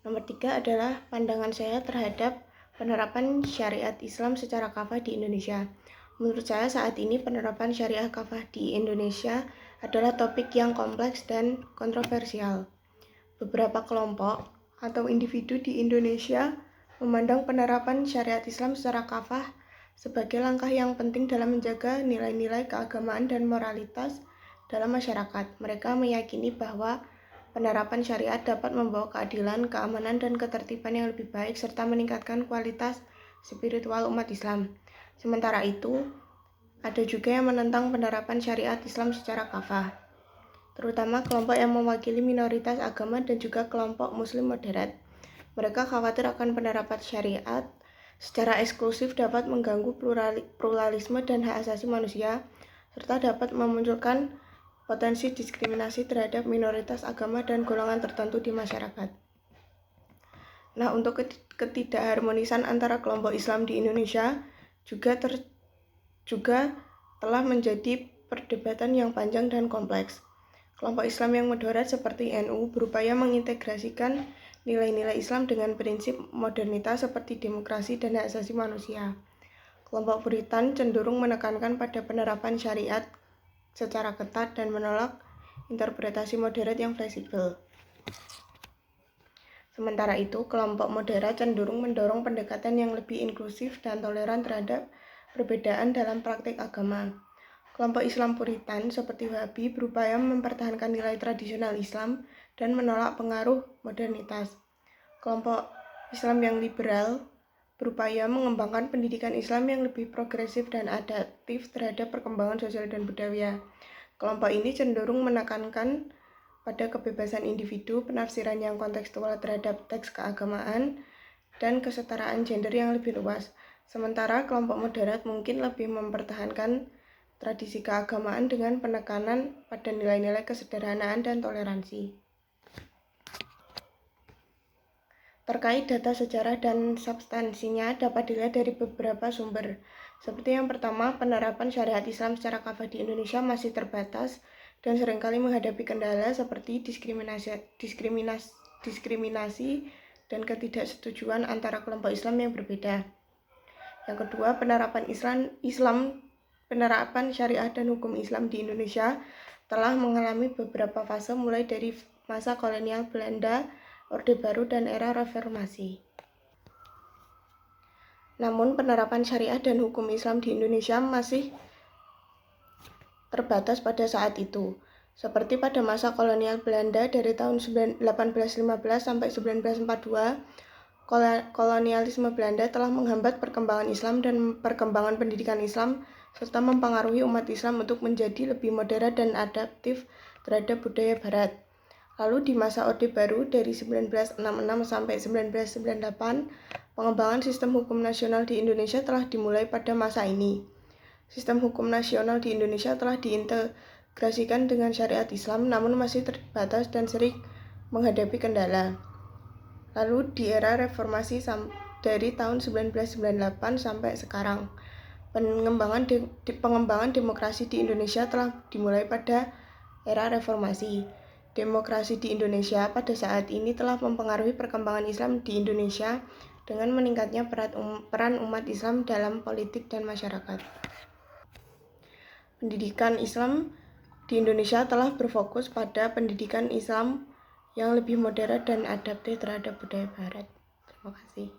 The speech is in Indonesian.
Nomor 3 adalah pandangan saya terhadap penerapan syariat Islam secara kafah di Indonesia. Menurut saya saat ini penerapan syariah kafah di Indonesia adalah topik yang kompleks dan kontroversial. Beberapa kelompok atau individu di Indonesia memandang penerapan syariat Islam secara kafah sebagai langkah yang penting dalam menjaga nilai-nilai keagamaan dan moralitas dalam masyarakat. Mereka meyakini bahwa penerapan syariat dapat membawa keadilan, keamanan, dan ketertiban yang lebih baik serta meningkatkan kualitas spiritual umat Islam. Sementara itu, ada juga yang menentang penerapan syariat Islam secara kafah, terutama kelompok yang mewakili minoritas agama dan juga kelompok muslim moderat. Mereka khawatir akan penerapan syariat secara eksklusif dapat mengganggu pluralisme dan hak asasi manusia, serta dapat memunculkan potensi diskriminasi terhadap minoritas agama dan golongan tertentu di masyarakat. Nah, untuk ketidakharmonisan antara kelompok Islam di Indonesia juga telah menjadi perdebatan yang panjang dan kompleks. Kelompok Islam yang moderat seperti NU berupaya mengintegrasikan nilai-nilai Islam dengan prinsip modernitas seperti demokrasi dan hak asasi manusia. Kelompok Puritan cenderung menekankan pada penerapan syariat secara ketat dan menolak interpretasi moderat yang fleksibel. Sementara itu, kelompok moderat cenderung mendorong pendekatan yang lebih inklusif dan toleran terhadap perbedaan dalam praktik agama. Kelompok Islam Puritan seperti Wahabi berupaya mempertahankan nilai tradisional Islam dan menolak pengaruh modernitas. Kelompok Islam yang liberal berupaya mengembangkan pendidikan Islam yang lebih progresif dan adaptif terhadap perkembangan sosial dan budaya. Kelompok ini cenderung menekankan pada kebebasan individu, penafsiran yang kontekstual terhadap teks keagamaan, dan kesetaraan gender yang lebih luas. Sementara kelompok moderat mungkin lebih mempertahankan tradisi keagamaan dengan penekanan pada nilai-nilai kesederhanaan dan toleransi. Terkait data sejarah dan substansinya dapat dilihat dari beberapa sumber. Seperti yang pertama, penerapan syariat Islam secara kafah di Indonesia masih terbatas dan seringkali menghadapi kendala seperti diskriminasi dan ketidaksetujuan antara kelompok Islam yang berbeda. Yang kedua, penerapan syariah dan hukum Islam di Indonesia telah mengalami beberapa fase mulai dari masa kolonial Belanda, Orde Baru, dan era reformasi. Namun penerapan syariah dan hukum Islam di Indonesia masih terbatas pada saat itu. Seperti pada masa kolonial Belanda dari tahun 1815 sampai 1942, kolonialisme Belanda telah menghambat perkembangan Islam dan perkembangan pendidikan Islam serta mempengaruhi umat Islam untuk menjadi lebih modern dan adaptif terhadap budaya Barat. Lalu di masa Orde Baru dari 1966 sampai 1998, pengembangan sistem hukum nasional di Indonesia telah dimulai pada masa ini. Sistem hukum nasional di Indonesia telah diintegrasikan dengan syariat Islam, namun masih terbatas dan sering menghadapi kendala. Lalu di era reformasi dari tahun 1998 sampai sekarang, pengembangan demokrasi di Indonesia telah dimulai pada era reformasi. Demokrasi di Indonesia pada saat ini telah mempengaruhi perkembangan Islam di Indonesia dengan meningkatnya peran umat Islam dalam politik dan masyarakat. Pendidikan Islam di Indonesia telah berfokus pada pendidikan Islam yang lebih modern dan adaptif terhadap budaya Barat. Terima kasih.